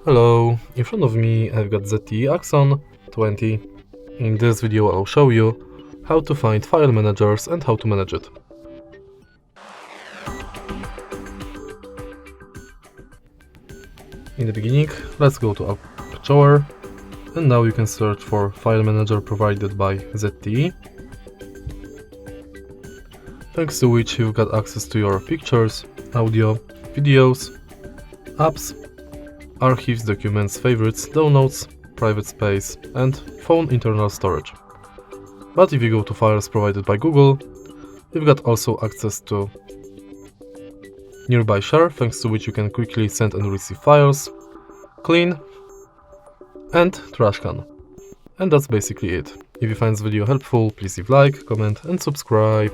Hello, in front of me I've got ZTE Axon 20. In this video I'll show you how to find file managers and how to manage it. In the beginning, let's go to App Drawer, and now you can search for file manager provided by ZTE, thanks to which you've got access to your pictures, audio, videos, apps, archives, documents, favorites, downloads, private space, and phone internal storage. But if you go to files provided by Google, you've got also access to nearby share, thanks to which you can quickly send and receive files, clean, and trash can. And that's basically it. If you find this video helpful, please leave like, comment and subscribe.